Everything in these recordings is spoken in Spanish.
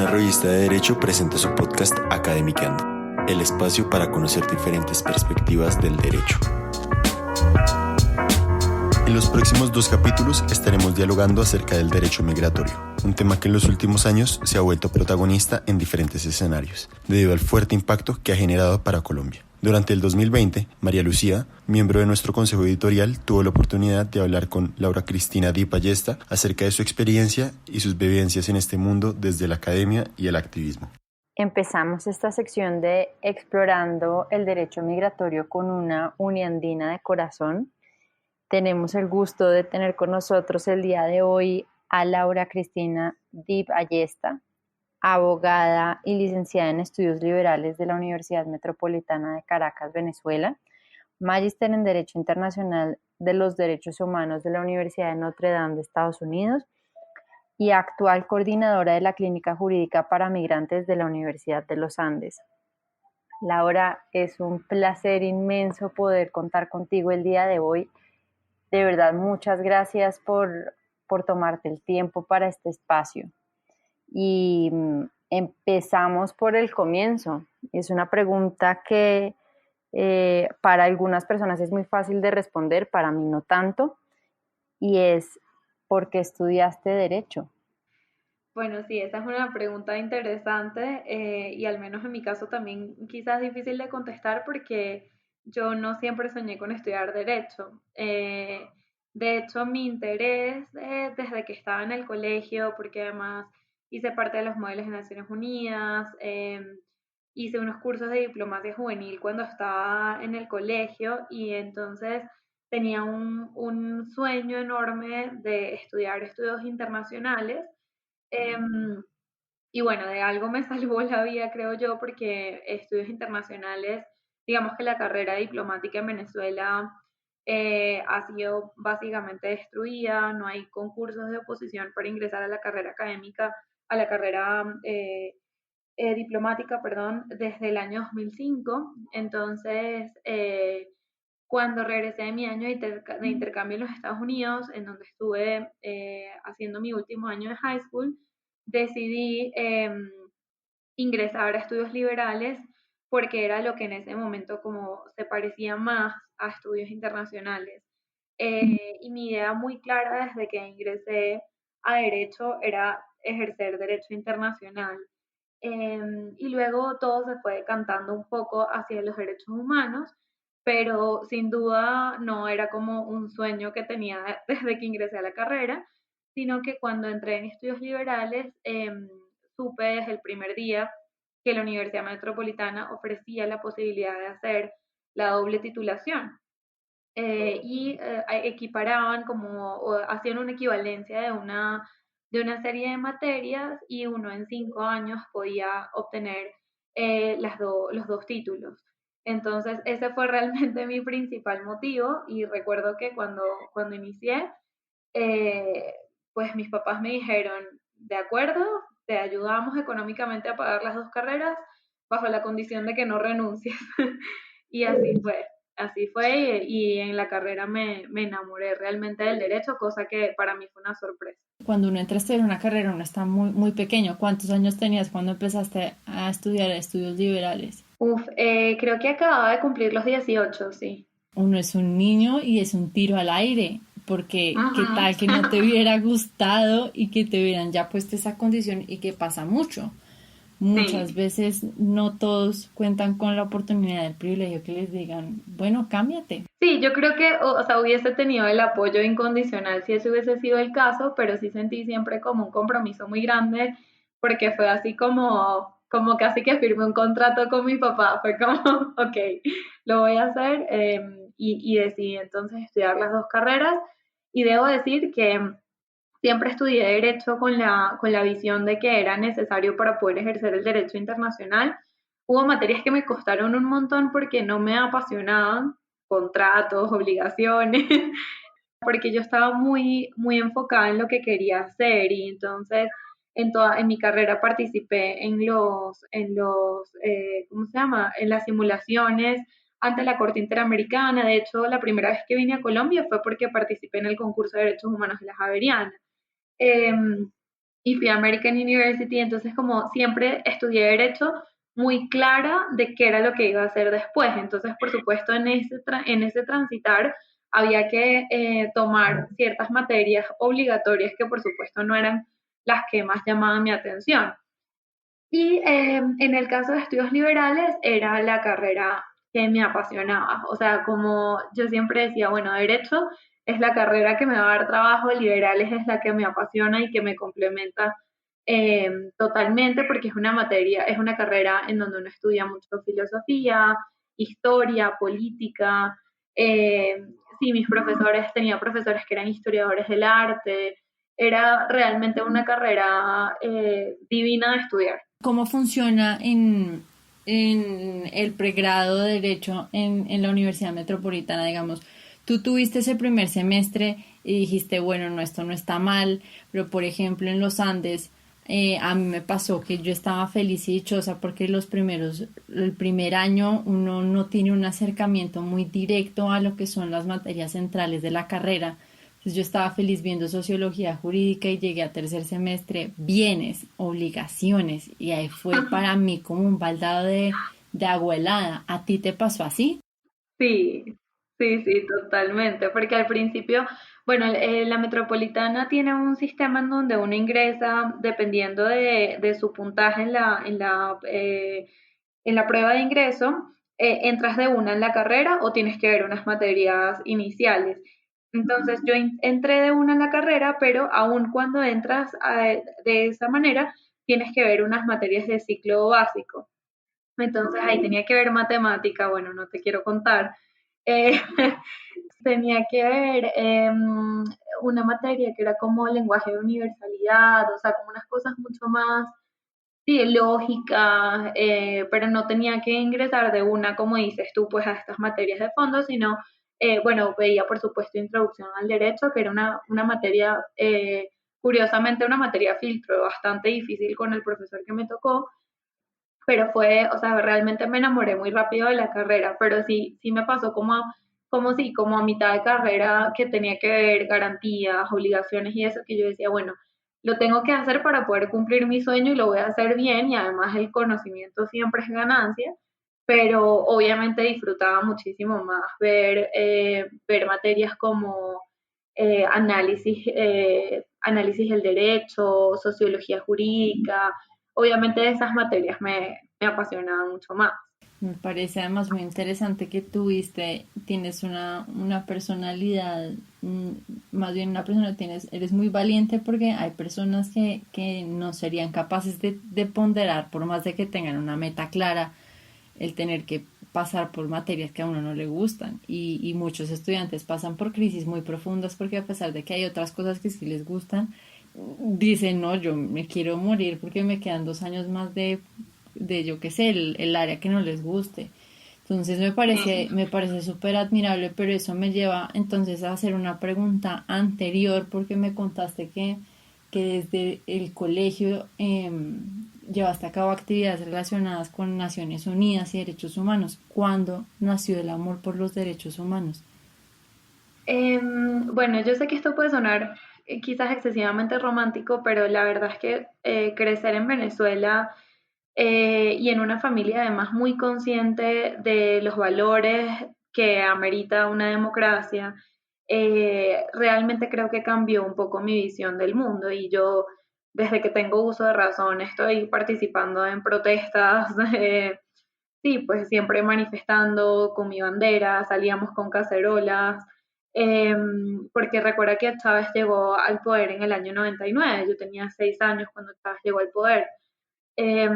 Una revista de derecho presenta su podcast Academicando, el espacio para conocer diferentes perspectivas del derecho. En los próximos 2 capítulos estaremos dialogando acerca del derecho migratorio, un tema que en los últimos años se ha vuelto protagonista en diferentes escenarios, debido al fuerte impacto que ha generado para Colombia. Durante el 2020, María Lucía, miembro de nuestro consejo editorial, tuvo la oportunidad de hablar con Laura Cristina Dip Ayesta acerca de su experiencia y sus vivencias en este mundo desde la academia y el activismo. Empezamos esta sección de explorando el derecho migratorio con una uniandina de corazón. Tenemos el gusto de tener con nosotros el día de hoy a Laura Cristina Dip Ayesta, abogada y licenciada en Estudios Liberales de la Universidad Metropolitana de Caracas, Venezuela, magíster en Derecho Internacional de los Derechos Humanos de la Universidad de Notre Dame de Estados Unidos y actual coordinadora de la Clínica Jurídica para Migrantes de la Universidad de los Andes. Laura, es un placer inmenso poder contar contigo el día de hoy. De verdad, muchas gracias por tomarte el tiempo para este espacio. Y empezamos por el comienzo. Es una pregunta que para algunas personas es muy fácil de responder, para mí no tanto, y es ¿por qué estudiaste Derecho? Bueno, sí, esa es una pregunta interesante y al menos en mi caso también quizás difícil de contestar porque yo no siempre soñé con estudiar Derecho. De hecho, mi interés desde que estaba en el colegio, porque además hice parte de los modelos de Naciones Unidas, hice unos cursos de diplomacia juvenil cuando estaba en el colegio y entonces tenía un sueño enorme de estudiar estudios internacionales. Y bueno, de algo me salvó la vida, creo yo, porque estudios internacionales, digamos que la carrera diplomática en Venezuela ha sido básicamente destruida, no hay concursos de oposición para ingresar a la carrera académica, a la carrera diplomática, perdón, desde el año 2005. Entonces, cuando regresé de mi año de intercambio en los Estados Unidos, en donde estuve haciendo mi último año de high school, decidí ingresar a estudios liberales porque era lo que en ese momento como se parecía más a estudios internacionales. Y mi idea muy clara desde que ingresé a Derecho era ejercer Derecho Internacional. Y luego todo se fue decantando un poco hacia los derechos humanos, pero sin duda no era como un sueño que tenía desde que ingresé a la carrera, sino que cuando entré en estudios liberales supe desde el primer día que la Universidad Metropolitana ofrecía la posibilidad de hacer la doble titulación equiparaban como, o hacían una equivalencia de una serie de materias y uno en 5 años podía obtener los 2 títulos. Entonces, ese fue realmente mi principal motivo y recuerdo que cuando inicié, pues mis papás me dijeron, de acuerdo, te ayudamos económicamente a pagar las 2 carreras bajo la condición de que no renuncies. Y así fue. Así fue y en la carrera me enamoré realmente del derecho, cosa que para mí fue una sorpresa. Cuando uno entra a estudiar una carrera, uno está muy, muy pequeño. ¿Cuántos años tenías cuando empezaste a estudiar estudios liberales? Creo que acababa de cumplir los 18, sí. Uno es un niño y es un tiro al aire, porque qué tal que no te hubiera gustado y que te hubieran ya puesto esa condición y que pasa mucho. Muchas veces no todos cuentan con la oportunidad del privilegio que les digan, bueno, cámbiate. Sí, yo creo que, o sea, hubiese tenido el apoyo incondicional si ese hubiese sido el caso, pero sí sentí siempre como un compromiso muy grande, porque fue así como casi que firmé un contrato con mi papá, fue como, ok, lo voy a hacer, y decidí entonces estudiar las 2 carreras, y debo decir que siempre estudié Derecho con la visión de que era necesario para poder ejercer el derecho internacional. Hubo materias que me costaron un montón porque no me apasionaban, contratos, obligaciones, porque yo estaba muy, muy enfocada en lo que quería hacer y entonces en mi carrera participé ¿cómo se llama? En las simulaciones ante la Corte Interamericana. De hecho, la primera vez que vine a Colombia fue porque participé en el concurso de Derechos Humanos de la Javeriana. y fui a American University, entonces como siempre estudié Derecho muy clara de qué era lo que iba a hacer después. Entonces, por supuesto, en ese transitar había que tomar ciertas materias obligatorias que por supuesto no eran las que más llamaban mi atención. Y en el caso de estudios liberales era la carrera que me apasionaba. O sea, como yo siempre decía, bueno, derecho es la carrera que me va a dar trabajo, liberales es la que me apasiona y que me complementa totalmente porque es una materia, es una carrera en donde uno estudia mucho filosofía, historia, política. Sí, mis profesores, tenía profesores que eran historiadores del arte. Era realmente una carrera divina de estudiar. ¿Cómo funciona en el pregrado de Derecho en la Universidad Metropolitana, digamos? Tú tuviste ese primer semestre y dijiste, bueno, no, esto no está mal, pero por ejemplo en los Andes, a mí me pasó que yo estaba feliz y dichosa porque el primer año uno no tiene un acercamiento muy directo a lo que son las materias centrales de la carrera. Entonces yo estaba feliz viendo sociología jurídica y llegué a tercer semestre, bienes, obligaciones, y ahí fue para mí como un baldado de agua helada. ¿A ti te pasó así? Sí, sí, sí, totalmente, porque al principio, bueno, la metropolitana tiene un sistema en donde uno ingresa dependiendo de su puntaje en la prueba de ingreso, entras de una en la carrera o tienes que ver unas materias iniciales. Entonces yo entré de una en la carrera, pero aun cuando entras de esa manera, tienes que ver unas materias de ciclo básico. Entonces ahí tenía que ver matemática, bueno, no te quiero contar. Eh, tenía que ver una materia que era como lenguaje de universalidad, o sea, como unas cosas mucho más, sí, lógicas, pero no tenía que ingresar de una, como dices tú, pues a estas materias de fondo, sino, bueno, veía por supuesto introducción al derecho, que era una materia, curiosamente una materia filtro bastante difícil con el profesor que me tocó, pero fue, o sea, realmente me enamoré muy rápido de la carrera, pero sí, sí me pasó como a mitad de carrera que tenía que ver garantías, obligaciones y eso, que yo decía, bueno, lo tengo que hacer para poder cumplir mi sueño y lo voy a hacer bien y además el conocimiento siempre es ganancia, pero obviamente disfrutaba muchísimo más ver materias como análisis del derecho, sociología jurídica. Obviamente esas materias me apasionaban mucho más. Me parece además muy interesante que tienes una personalidad, más bien una persona, eres muy valiente porque hay personas que no serían capaces de ponderar, por más de que tengan una meta clara, el tener que pasar por materias que a uno no le gustan. Y muchos estudiantes pasan por crisis muy profundas porque a pesar de que hay otras cosas que sí les gustan, dicen, no, yo me quiero morir porque me quedan 2 años más de yo qué sé, el área que no les guste. Entonces me parece súper admirable, pero eso me lleva entonces a hacer una pregunta anterior porque me contaste que desde el colegio llevaste a cabo actividades relacionadas con Naciones Unidas y derechos humanos. ¿Cuándo nació el amor por los derechos humanos? Bueno, yo sé que esto puede sonar quizás excesivamente romántico, pero la verdad es que crecer en Venezuela y en una familia además muy consciente de los valores que amerita una democracia, realmente creo que cambió un poco mi visión del mundo y yo desde que tengo uso de razón estoy participando en protestas, sí, pues siempre manifestando con mi bandera, salíamos con cacerolas, porque recuerda que Chávez llegó al poder en el año 99, yo tenía 6 años cuando Chávez llegó al poder. Eh,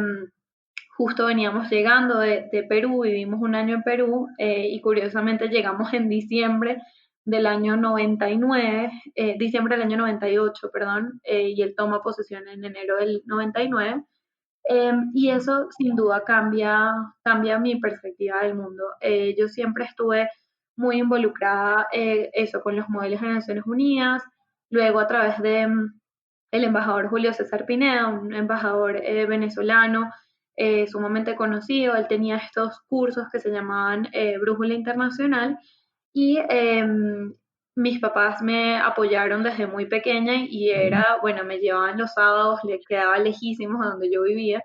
Justo veníamos llegando de Perú, vivimos un año en Perú y curiosamente llegamos en diciembre del año 99, diciembre del año 98, perdón, y él toma posesión en enero del 99. Y eso sin duda cambia mi perspectiva del mundo. Yo siempre estuve muy involucrada eso con los modelos de Naciones Unidas, luego a través de el embajador Julio César Pineda, un embajador venezolano sumamente conocido. Él tenía estos cursos que se llamaban Brújula Internacional y mis papás me apoyaron desde muy pequeña y era, bueno, me llevaban los sábados, le quedaba lejísimos a donde yo vivía,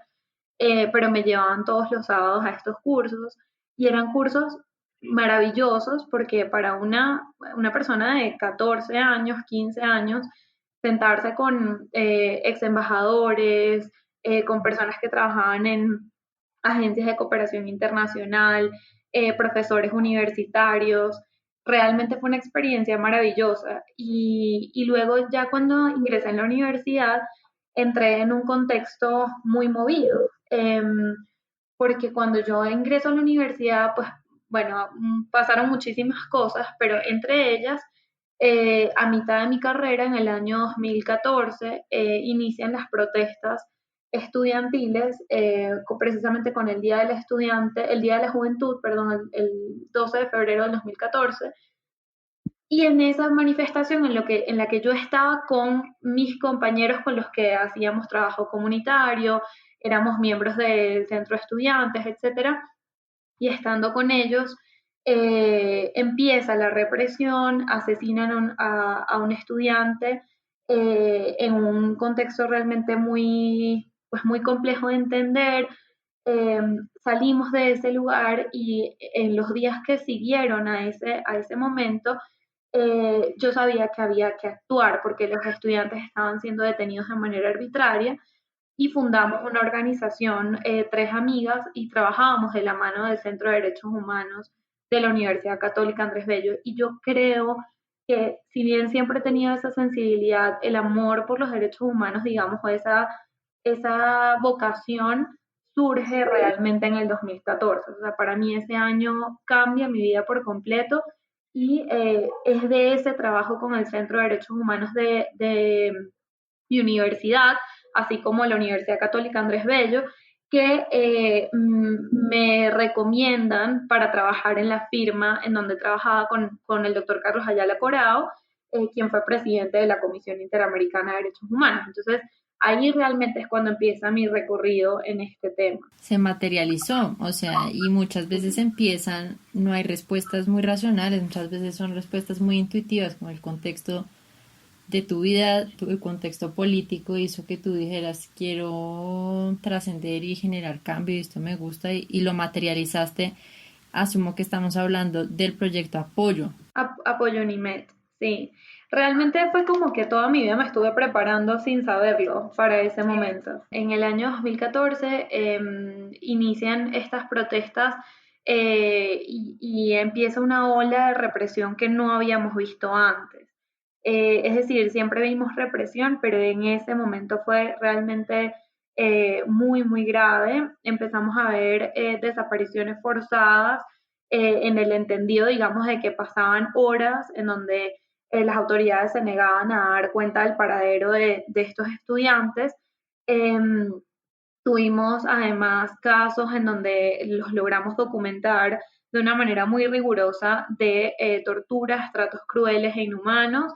pero me llevaban todos los sábados a estos cursos y eran cursos maravillosos porque para una persona de 14 años, 15 años, sentarse con ex embajadores, con personas que trabajaban en agencias de cooperación internacional, profesores universitarios, realmente fue una experiencia maravillosa. Y luego ya cuando ingresé en la universidad, entré en un contexto muy movido, porque cuando yo ingreso a la universidad, pues bueno, pasaron muchísimas cosas, pero entre ellas, a mitad de mi carrera, en el año 2014, inician las protestas estudiantiles, precisamente con el Día del Estudiante, el Día de la Juventud, perdón, el 12 de febrero del 2014, y en esa manifestación en la que yo estaba con mis compañeros con los que hacíamos trabajo comunitario, éramos miembros del centro de estudiantes, etcétera, y estando con ellos, empieza la represión, asesinan a un estudiante en un contexto realmente muy, pues muy complejo de entender. Eh, Salimos de ese lugar y en los días que siguieron a ese momento, yo sabía que había que actuar porque los estudiantes estaban siendo detenidos de manera arbitraria y fundamos una organización, tres amigas, y trabajábamos de la mano del Centro de Derechos Humanos de la Universidad Católica Andrés Bello. Y yo creo que si bien siempre he tenido esa sensibilidad, el amor por los derechos humanos, digamos, o esa vocación surge realmente en el 2014. O sea, para mí ese año cambia mi vida por completo y es de ese trabajo con el Centro de Derechos Humanos de mi universidad, así como la Universidad Católica Andrés Bello, que me recomiendan para trabajar en la firma en donde trabajaba con el doctor Carlos Ayala Corao, quien fue presidente de la Comisión Interamericana de Derechos Humanos. Entonces, ahí realmente es cuando empieza mi recorrido en este tema. Se materializó, o sea, y muchas veces empiezan, no hay respuestas muy racionales, muchas veces son respuestas muy intuitivas, como el contexto de tu vida, tu contexto político hizo que tú dijeras quiero trascender y generar cambio y esto me gusta y lo materializaste. Asumo que estamos hablando del proyecto Apoyo. Apoyo Unimed, sí. Realmente fue como que toda mi vida me estuve preparando sin saberlo para ese momento. En el año 2014 inician estas protestas y empieza una ola de represión que no habíamos visto antes. Es decir, siempre vimos represión, pero en ese momento fue realmente muy, muy grave. Empezamos a ver desapariciones forzadas en el entendido, digamos, de que pasaban horas en donde las autoridades se negaban a dar cuenta del paradero de estos estudiantes. Eh, Tuvimos además casos en donde los logramos documentar de una manera muy rigurosa de torturas, tratos crueles e inhumanos,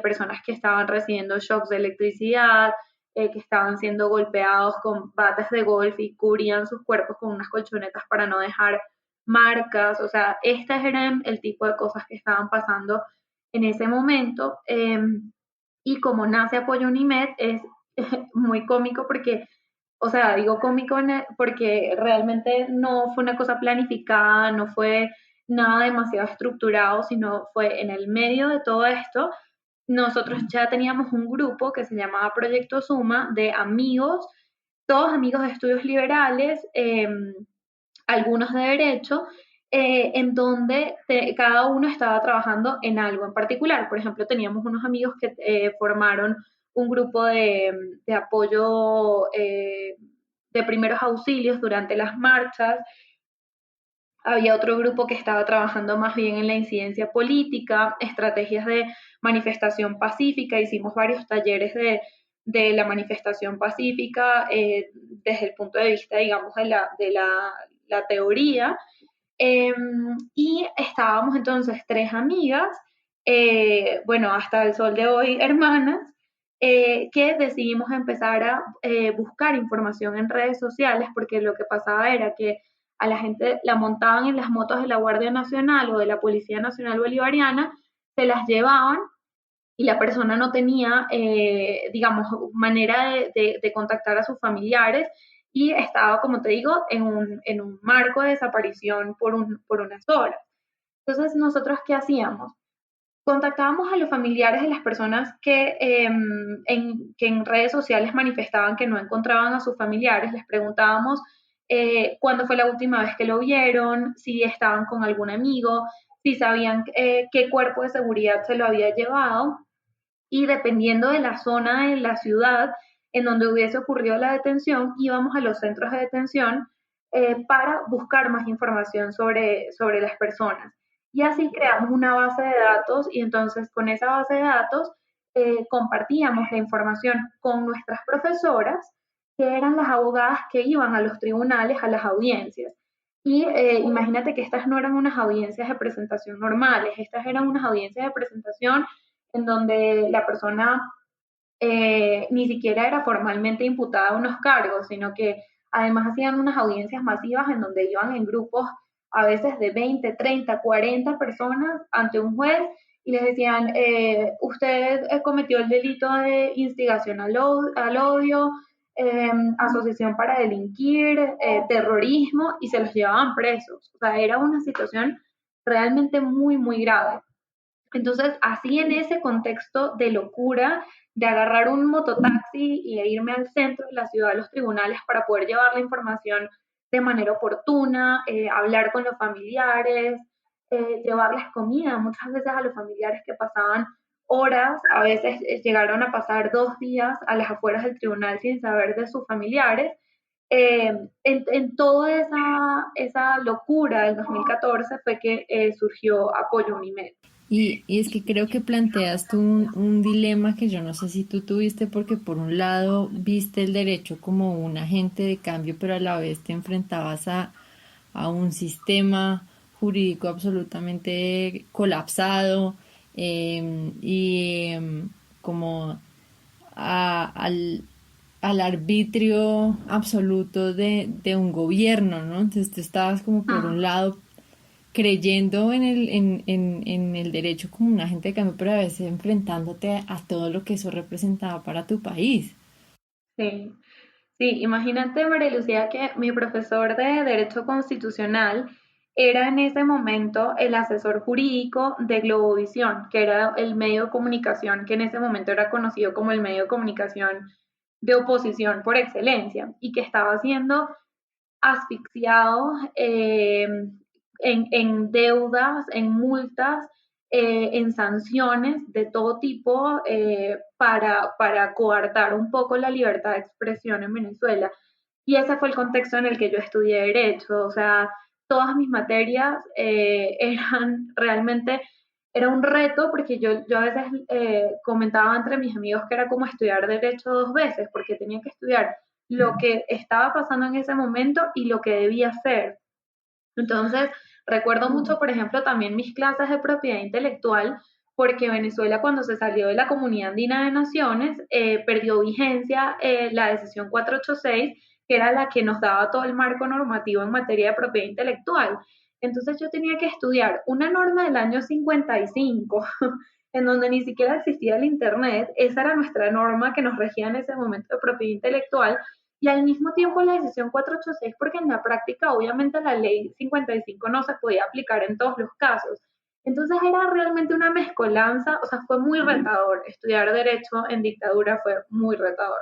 personas que estaban recibiendo shocks de electricidad, que estaban siendo golpeados con bates de golf y cubrían sus cuerpos con unas colchonetas para no dejar marcas. O sea, estas eran el tipo de cosas que estaban pasando en ese momento. Y como nace Apoyo Unimed es muy cómico porque, o sea, digo cómico porque realmente no fue una cosa planificada, no fue nada demasiado estructurado, sino fue en el medio de todo esto. Nosotros ya teníamos un grupo que se llamaba Proyecto Suma de amigos, todos amigos de estudios liberales, algunos de derecho, en donde cada uno estaba trabajando en algo en particular. Por ejemplo, teníamos unos amigos que formaron un grupo de apoyo de primeros auxilios durante las marchas. Había otro grupo que estaba trabajando más bien en la incidencia política, estrategias de manifestación pacífica. Hicimos varios talleres de la manifestación pacífica desde el punto de vista, digamos, la teoría. Y estábamos entonces tres amigas, bueno, hasta el sol de hoy hermanas, que decidimos empezar a buscar información en redes sociales, porque lo que pasaba era que a la gente la montaban en las motos de la Guardia Nacional o de la Policía Nacional Bolivariana se las llevaban y la persona no tenía, digamos, manera de contactar a sus familiares y estaba, como te digo, en un marco de desaparición por unas horas. Entonces, ¿nosotros qué hacíamos? Contactábamos a los familiares de las personas que en redes sociales manifestaban que no encontraban a sus familiares, les preguntábamos cuándo fue la última vez que lo vieron, si estaban con algún amigo, si sabían qué cuerpo de seguridad se lo había llevado, y dependiendo de la zona de la ciudad en donde hubiese ocurrido la detención, íbamos a los centros de detención para buscar más información sobre las personas. Y así creamos una base de datos y entonces con esa base de datos compartíamos la información con nuestras profesoras, que eran las abogadas que iban a los tribunales, a las audiencias. Y imagínate que estas no eran unas audiencias de presentación normales, estas eran unas audiencias de presentación en donde la persona ni siquiera era formalmente imputada a unos cargos, sino que además hacían unas audiencias masivas en donde iban en grupos a veces de 20, 30, 40 personas ante un juez y les decían, usted cometió el delito de instigación al odio, asociación para delinquir, terrorismo, y se los llevaban presos. O sea, era una situación realmente muy, muy grave. Entonces, así en ese contexto de locura, de agarrar un mototaxi y irme al centro de la ciudad, a los tribunales, para poder llevar la información de manera oportuna, hablar con los familiares, llevarles comida, muchas veces a los familiares que pasaban horas, a veces llegaron a pasar 2 días a las afueras del tribunal sin saber de sus familiares. En toda esa locura del 2014 fue que surgió Apoyo Unimed. Y es que creo que planteas tú un dilema que yo no sé si tú tuviste, porque por un lado viste el derecho como un agente de cambio, pero a la vez te enfrentabas a un sistema jurídico absolutamente colapsado, como al arbitrio absoluto de un gobierno, ¿no? Entonces tú estabas como por un lado creyendo en el derecho como un agente de cambio, pero a veces enfrentándote a todo lo que eso representaba para tu país. Sí, sí, imagínate, María Lucía, que mi profesor de Derecho Constitucional era en ese momento el asesor jurídico de Globovisión, que era el medio de comunicación que en ese momento era conocido como el medio de comunicación de oposición por excelencia, y que estaba siendo asfixiado en deudas, en multas, en sanciones de todo tipo para coartar un poco la libertad de expresión en Venezuela. Y ese fue el contexto en el que yo estudié Derecho. O sea, todas mis materias eran realmente, era un reto, porque yo a veces comentaba entre mis amigos que era como estudiar Derecho 2 veces, porque tenía que estudiar lo que estaba pasando en ese momento y lo que debía hacer. Entonces, recuerdo mucho, por ejemplo, también mis clases de propiedad intelectual, porque Venezuela, cuando se salió de la Comunidad Andina de Naciones, perdió vigencia la decisión 486, que era la que nos daba todo el marco normativo en materia de propiedad intelectual. Entonces yo tenía que estudiar una norma del año 55, en donde ni siquiera existía el Internet. Esa era nuestra norma que nos regía en ese momento de propiedad intelectual, y al mismo tiempo la decisión 486, porque en la práctica obviamente la ley 55 no se podía aplicar en todos los casos. Entonces era realmente una mezcolanza, o sea, fue muy retador. Estudiar Derecho en dictadura fue muy retador.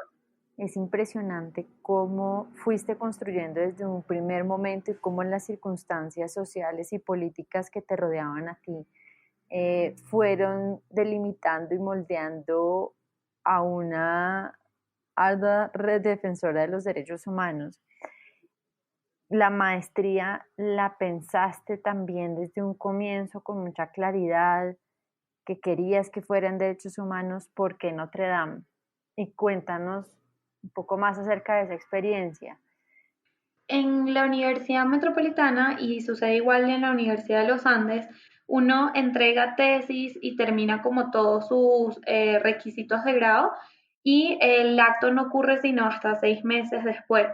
Es impresionante cómo fuiste construyendo desde un primer momento y cómo en las circunstancias sociales y políticas que te rodeaban a ti fueron delimitando y moldeando a una ardua defensora de los derechos humanos. La maestría la pensaste también desde un comienzo con mucha claridad, que querías que fueran derechos humanos. ¿Por qué Notre Dame? Y cuéntanos un poco más acerca de esa experiencia. En la Universidad Metropolitana, y sucede igual en la Universidad de los Andes, uno entrega tesis y termina como todos sus requisitos de grado, y el acto no ocurre sino hasta 6 meses después.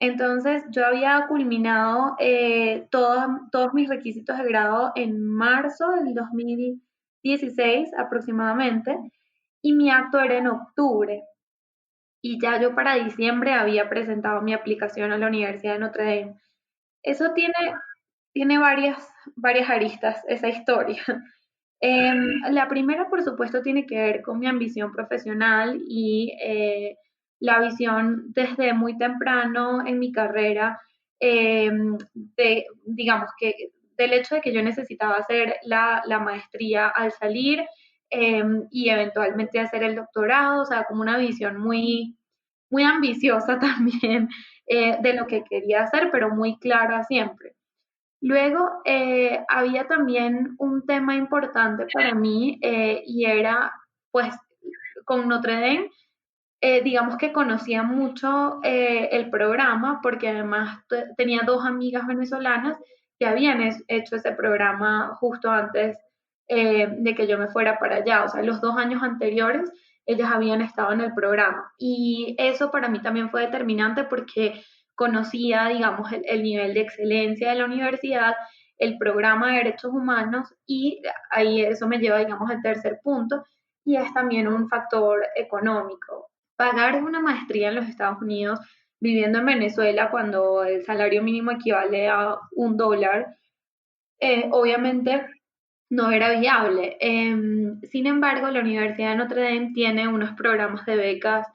Entonces yo había culminado todos mis requisitos de grado en marzo del 2016 aproximadamente, y mi acto era en octubre. Y ya yo para diciembre había presentado mi aplicación a la Universidad de Notre Dame. Eso tiene varias aristas, esa historia. La primera, por supuesto, tiene que ver con mi ambición profesional y la visión desde muy temprano en mi carrera, digamos que del hecho de que yo necesitaba hacer la maestría al salir y eventualmente hacer el doctorado, o sea, como una visión muy ambiciosa también de lo que quería hacer, pero muy clara siempre. Luego, había también un tema importante para mí y era, pues, con Notre Dame, digamos que conocía mucho el programa porque además tenía dos amigas venezolanas que habían hecho ese programa justo antes de que yo me fuera para allá. O sea, los 2 años anteriores ellas habían estado en el programa. Y eso para mí también fue determinante porque conocía, digamos, el nivel de excelencia de la universidad, el programa de derechos humanos y ahí eso me lleva, digamos, al tercer punto y es también un factor económico. Pagar una maestría en los Estados Unidos viviendo en Venezuela cuando el salario mínimo equivale a $1, obviamente no era viable. Sin embargo, la Universidad de Notre Dame tiene unos programas de becas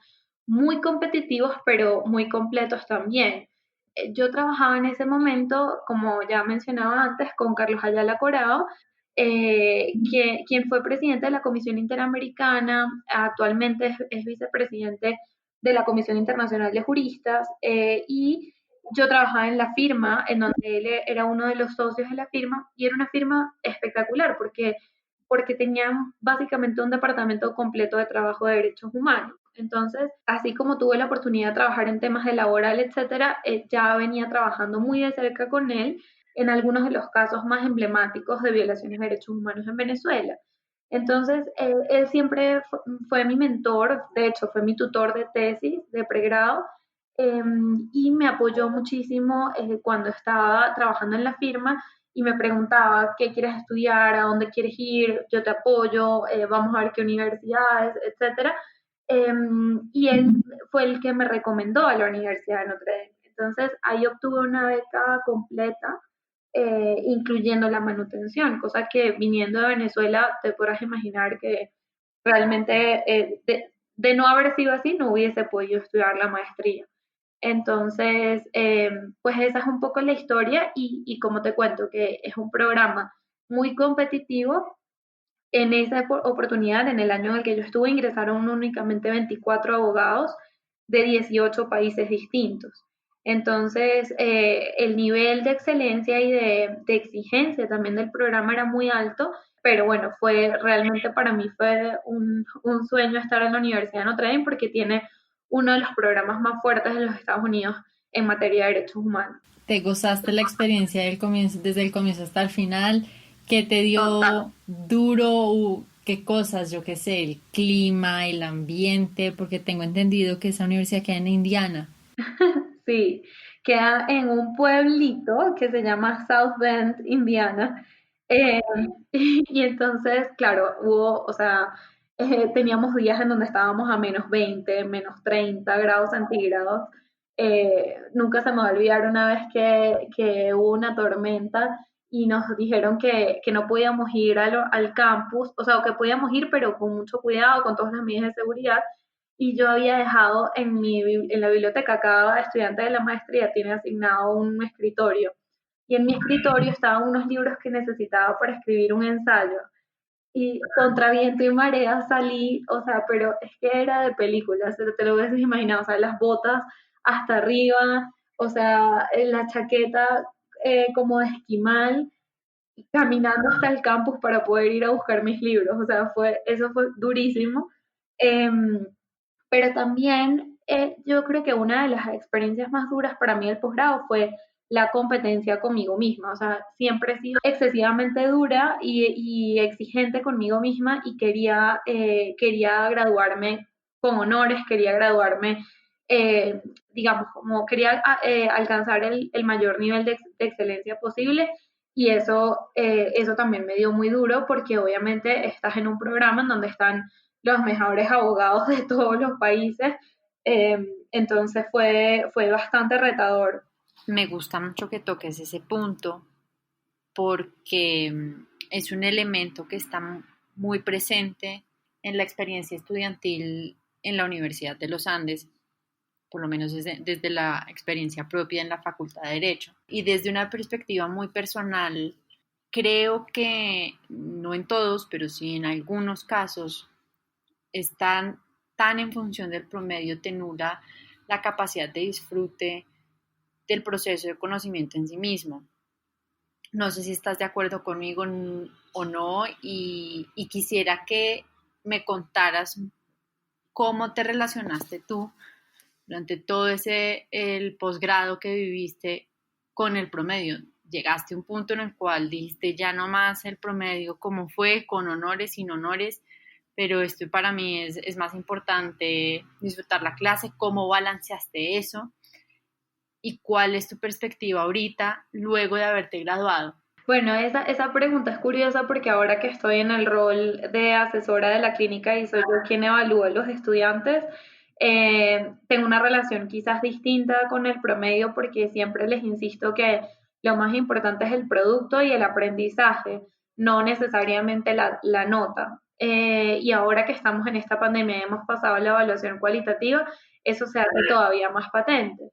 muy competitivos, pero muy completos también. Yo trabajaba en ese momento, como ya mencionaba antes, con Carlos Ayala Corao, quien fue presidente de la Comisión Interamericana, actualmente es vicepresidente de la Comisión Internacional de Juristas, y yo trabajaba en la firma, en donde él era uno de los socios de la firma, y era una firma espectacular, porque tenían básicamente un departamento completo de trabajo de derechos humanos. Entonces, así como tuve la oportunidad de trabajar en temas de laboral, etcétera, ya venía trabajando muy de cerca con él en algunos de los casos más emblemáticos de violaciones de derechos humanos en Venezuela. Entonces, él siempre fue mi mentor, de hecho, fue mi tutor de tesis, de pregrado, y me apoyó muchísimo cuando estaba trabajando en la firma y me preguntaba qué quieres estudiar, a dónde quieres ir, yo te apoyo, vamos a ver qué universidades, etcétera. Y él fue el que me recomendó a la Universidad de Notre Dame. Entonces ahí obtuve una beca completa, incluyendo la manutención, cosa que viniendo de Venezuela te podrás imaginar que realmente de no haber sido así no hubiese podido estudiar la maestría. Entonces, pues esa es un poco la historia y como te cuento que es un programa muy competitivo. En esa oportunidad, en el año en el que yo estuve, ingresaron únicamente 24 abogados de 18 países distintos. Entonces, el nivel de excelencia y de exigencia también del programa era muy alto, pero bueno, realmente para mí fue un sueño estar en la Universidad de Notre Dame porque tiene uno de los programas más fuertes de los Estados Unidos en materia de derechos humanos. ¿Te gozaste la experiencia desde el comienzo hasta el final? ¿Qué te dio duro? ¿Qué cosas? Yo qué sé, el clima, el ambiente, porque tengo entendido que esa universidad queda en Indiana. Sí, queda en un pueblito que se llama South Bend, Indiana. Eh, y entonces, claro, o sea, teníamos días en donde estábamos a -20, -30 grados centígrados. Nunca se me va a olvidar una vez que hubo una tormenta y nos dijeron que no podíamos ir al campus, o sea, que podíamos ir, pero con mucho cuidado, con todas las medidas de seguridad y yo había dejado en la biblioteca, cada estudiante de la maestría tiene asignado un escritorio, y en mi escritorio estaban unos libros que necesitaba para escribir un ensayo, y contra viento y marea salí, o sea, pero es que era de película, te lo hubieses imaginado, o sea, las botas hasta arriba, o sea, la chaqueta como de esquimal, caminando hasta el campus para poder ir a buscar mis libros, o sea, eso fue durísimo. Pero también yo creo que una de las experiencias más duras para mí del posgrado fue la competencia conmigo misma. O sea, siempre he sido excesivamente dura y exigente conmigo misma y quería graduarme con honores, quería graduarme, digamos, como quería alcanzar el mayor nivel de excelencia posible y eso también me dio muy duro porque obviamente estás en un programa en donde están los mejores abogados de todos los países, entonces fue bastante retador. Me gusta mucho que toques ese punto porque es un elemento que está muy presente en la experiencia estudiantil en la Universidad de los Andes, por lo menos desde la experiencia propia en la Facultad de Derecho. Y desde una perspectiva muy personal, creo que no en todos, pero sí en algunos casos, están tan en función del promedio te nula la capacidad de disfrute del proceso de conocimiento en sí mismo. No sé si estás de acuerdo conmigo o no, y quisiera que me contaras cómo te relacionaste tú durante todo el posgrado que viviste con el promedio. Llegaste a un punto en el cual dijiste ya no más el promedio, cómo fue, con honores, sin honores, pero esto para mí es más importante disfrutar la clase, cómo balanceaste eso y cuál es tu perspectiva ahorita luego de haberte graduado. Bueno, esa pregunta es curiosa porque ahora que estoy en el rol de asesora de la clínica y soy yo quien evalúa a los estudiantes, tengo una relación quizás distinta con el promedio porque siempre les insisto que lo más importante es el producto y el aprendizaje, no necesariamente la nota. Y ahora que estamos en esta pandemia y hemos pasado la evaluación cualitativa, eso se hace todavía más patente.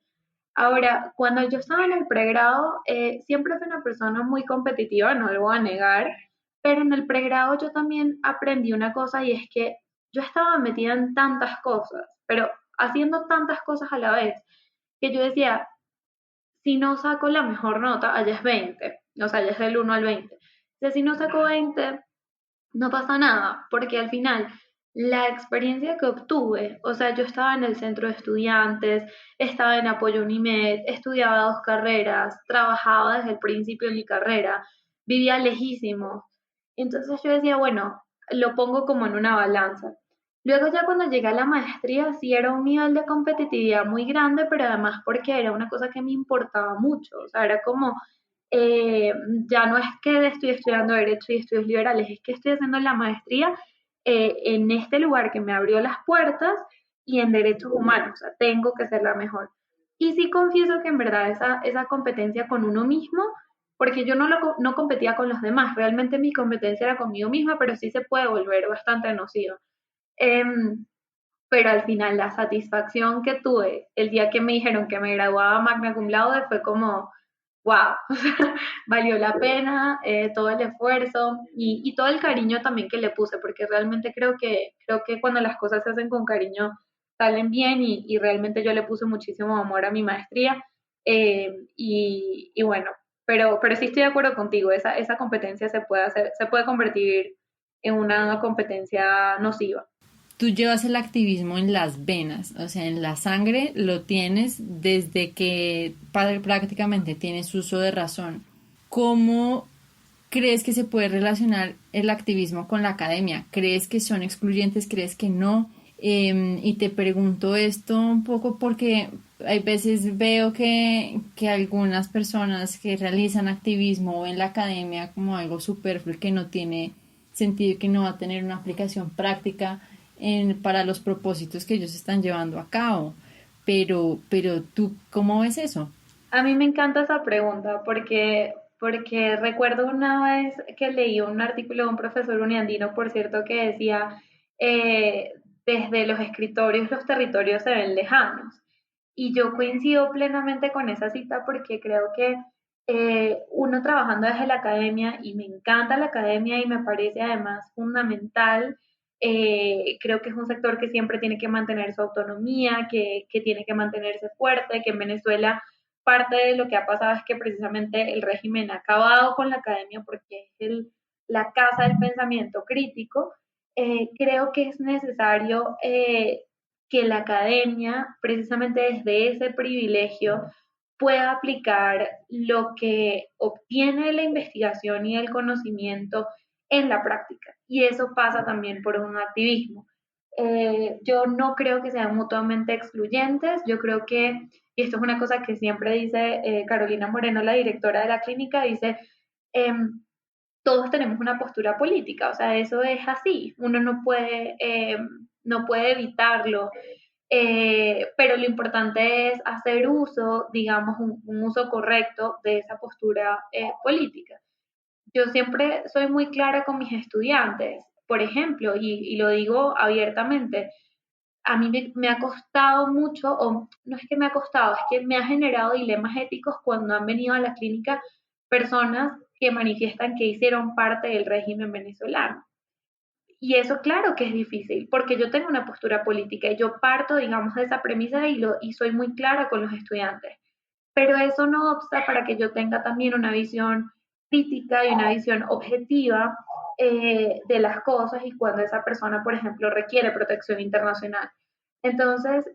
Ahora, cuando yo estaba en el pregrado, siempre fui una persona muy competitiva, no lo voy a negar, pero en el pregrado yo también aprendí una cosa y es que yo estaba metida en tantas cosas, pero haciendo tantas cosas a la vez, que yo decía, si no saco la mejor nota, allá es 20, o sea, allá es del 1 al 20. O sea, si no saco 20, no pasa nada, porque al final la experiencia que obtuve, o sea, yo estaba en el centro de estudiantes, estaba en apoyo Unimed, estudiaba 2 carreras, trabajaba desde el principio de mi carrera, vivía lejísimo. Entonces yo decía, bueno, lo pongo como en una balanza. Luego ya cuando llegué a la maestría sí era un nivel de competitividad muy grande, pero además porque era una cosa que me importaba mucho, o sea, era como eh, ya no es que estoy estudiando Derecho y Estudios Liberales, es que estoy haciendo la maestría en este lugar que me abrió las puertas y en Derechos Humanos, o sea, tengo que ser la mejor. Y sí confieso que en verdad esa competencia con uno mismo, porque yo no competía con los demás, realmente mi competencia era conmigo misma, pero sí se puede volver bastante nociva. Um, pero al final la satisfacción que tuve el día que me dijeron que me graduaba magna cum laude fue como, wow, valió la pena todo el esfuerzo y todo el cariño también que le puse, porque realmente creo que cuando las cosas se hacen con cariño salen bien y realmente yo le puse muchísimo amor a mi maestría y bueno, pero sí estoy de acuerdo contigo, esa competencia se puede hacer, se puede convertir en una competencia nociva. Tú llevas el activismo en las venas, o sea, en la sangre lo tienes desde que prácticamente tienes uso de razón. ¿Cómo crees que se puede relacionar el activismo con la academia? ¿Crees que son excluyentes? ¿Crees que no? Y te pregunto esto un poco porque hay veces veo que algunas personas que realizan activismo ven la academia como algo superfluo que no tiene sentido y que no va a tener una aplicación práctica para los propósitos que ellos están llevando a cabo. Pero tú, ¿cómo ves eso? A mí me encanta esa pregunta porque recuerdo una vez que leí un artículo de un profesor uniandino, por cierto, que decía, desde los escritorios los territorios se ven lejanos. Y yo coincido plenamente con esa cita porque creo que uno trabajando desde la academia, y me encanta la academia y me parece además fundamental, creo que es un sector que siempre tiene que mantener su autonomía, que tiene que mantenerse fuerte, que en Venezuela parte de lo que ha pasado es que precisamente el régimen ha acabado con la academia porque es la casa del pensamiento crítico. Creo que es necesario que la academia, precisamente desde ese privilegio, pueda aplicar lo que obtiene la investigación y el conocimiento en la práctica. Y eso pasa también por un activismo. Yo no creo que sean mutuamente excluyentes, yo creo que, y esto es una cosa que siempre dice Carolina Moreno, la directora de la clínica, dice, todos tenemos una postura política, o sea, eso es así, uno no puede evitarlo, pero lo importante es hacer uso, digamos, un uso correcto de esa postura política. Yo siempre soy muy clara con mis estudiantes, por ejemplo, y lo digo abiertamente, a mí me ha costado mucho, o no es que me ha costado, es que me ha generado dilemas éticos cuando han venido a la clínica personas que manifiestan que hicieron parte del régimen venezolano. Y eso claro que es difícil, porque yo tengo una postura política y yo parto, digamos, de esa premisa y soy muy clara con los estudiantes. Pero eso no obsta para que yo tenga también una visión crítica y una visión objetiva de las cosas y cuando esa persona, por ejemplo, requiere protección internacional. Entonces,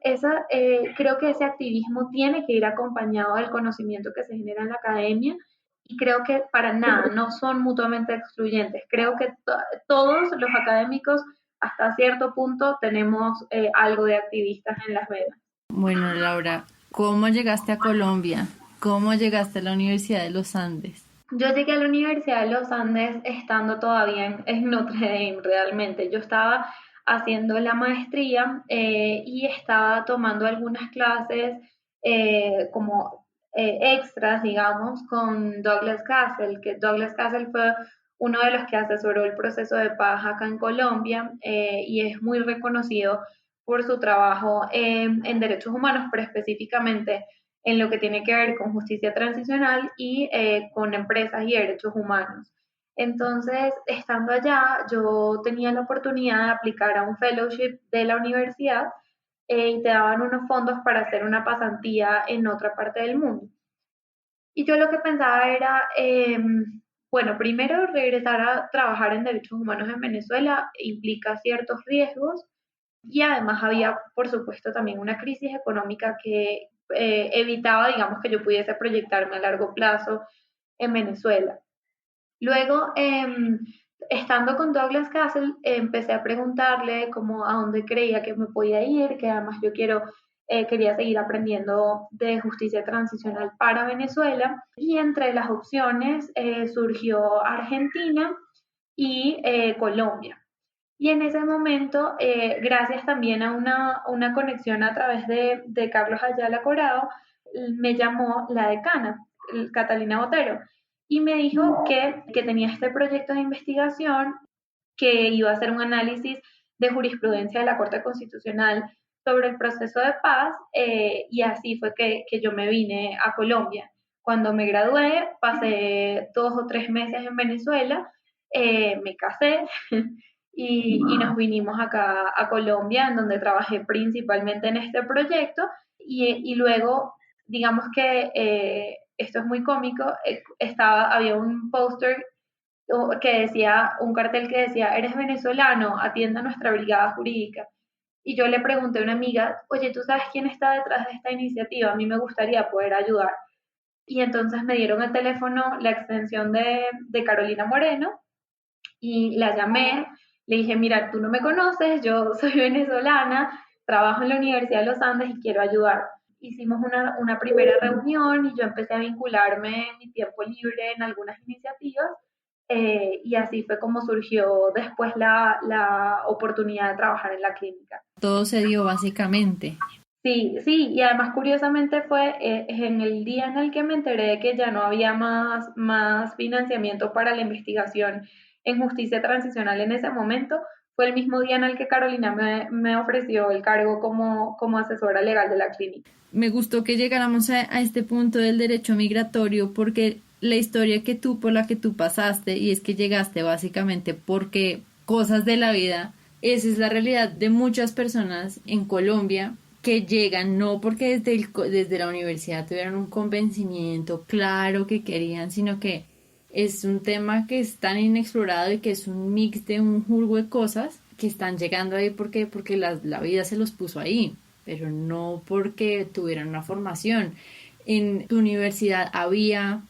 creo que ese activismo tiene que ir acompañado del conocimiento que se genera en la academia y creo que para nada, no son mutuamente excluyentes. Creo que todos los académicos hasta cierto punto tenemos algo de activistas en las venas. Bueno, Laura, ¿cómo llegaste a Colombia? ¿Cómo llegaste a la Universidad de los Andes? Yo llegué a la Universidad de los Andes estando todavía en Notre Dame, realmente. Yo estaba haciendo la maestría y estaba tomando algunas clases como extras, digamos, con Douglas Castle, que Douglas Castle fue uno de los que asesoró el proceso de paz acá en Colombia y es muy reconocido por su trabajo en derechos humanos, pero específicamente en lo que tiene que ver con justicia transicional y con empresas y derechos humanos. Entonces, estando allá, yo tenía la oportunidad de aplicar a un fellowship de la universidad y te daban unos fondos para hacer una pasantía en otra parte del mundo. Y yo lo que pensaba era, bueno, primero regresar a trabajar en derechos humanos en Venezuela implica ciertos riesgos y además había, por supuesto, también una crisis económica que evitaba, digamos, que yo pudiese proyectarme a largo plazo en Venezuela. Luego, estando con Douglas Castle, empecé a preguntarle como a dónde creía que me podía ir, que además yo quería seguir aprendiendo de justicia transicional para Venezuela. Y entre las opciones surgió Argentina y Colombia. Y en ese momento, gracias también a una conexión a través de Carlos Ayala Corado, me llamó la decana, Catalina Botero, y me dijo que tenía este proyecto de investigación que iba a hacer un análisis de jurisprudencia de la Corte Constitucional sobre el proceso de paz, y así fue que yo me vine a Colombia. Cuando me gradué, pasé 2 o 3 meses en Venezuela, me casé y nos vinimos acá a Colombia, en donde trabajé principalmente en este proyecto y luego, digamos que esto es muy cómico, había un póster que decía, un cartel que decía, eres venezolano, atienda a nuestra brigada jurídica. Y yo le pregunté a una amiga, oye, ¿tú sabes quién está detrás de esta iniciativa? A mí me gustaría poder ayudar. Y entonces me dieron el teléfono, la extensión de Carolina Moreno, y la llamé, le dije, mira, tú no me conoces, yo soy venezolana, trabajo en la Universidad de los Andes y quiero ayudar. Hicimos una primera reunión y yo empecé a vincularme en mi tiempo libre en algunas iniciativas y así fue como surgió después la oportunidad de trabajar en la clínica. Todo se dio básicamente. Sí, sí, y además curiosamente fue en el día en el que me enteré de que ya no había más financiamiento para la investigación en justicia transicional en ese momento, fue el mismo día en el que Carolina me ofreció el cargo como asesora legal de la clínica. Me gustó que llegáramos a este punto del derecho migratorio porque la historia por la que tú pasaste, y es que llegaste básicamente porque cosas de la vida, esa es la realidad de muchas personas en Colombia que llegan no porque desde la universidad tuvieron un convencimiento claro que querían, sino que es un tema que es tan inexplorado y que es un mix de un jugo de cosas que están llegando ahí porque la vida se los puso ahí, pero no porque tuvieran una formación. En tu universidad habían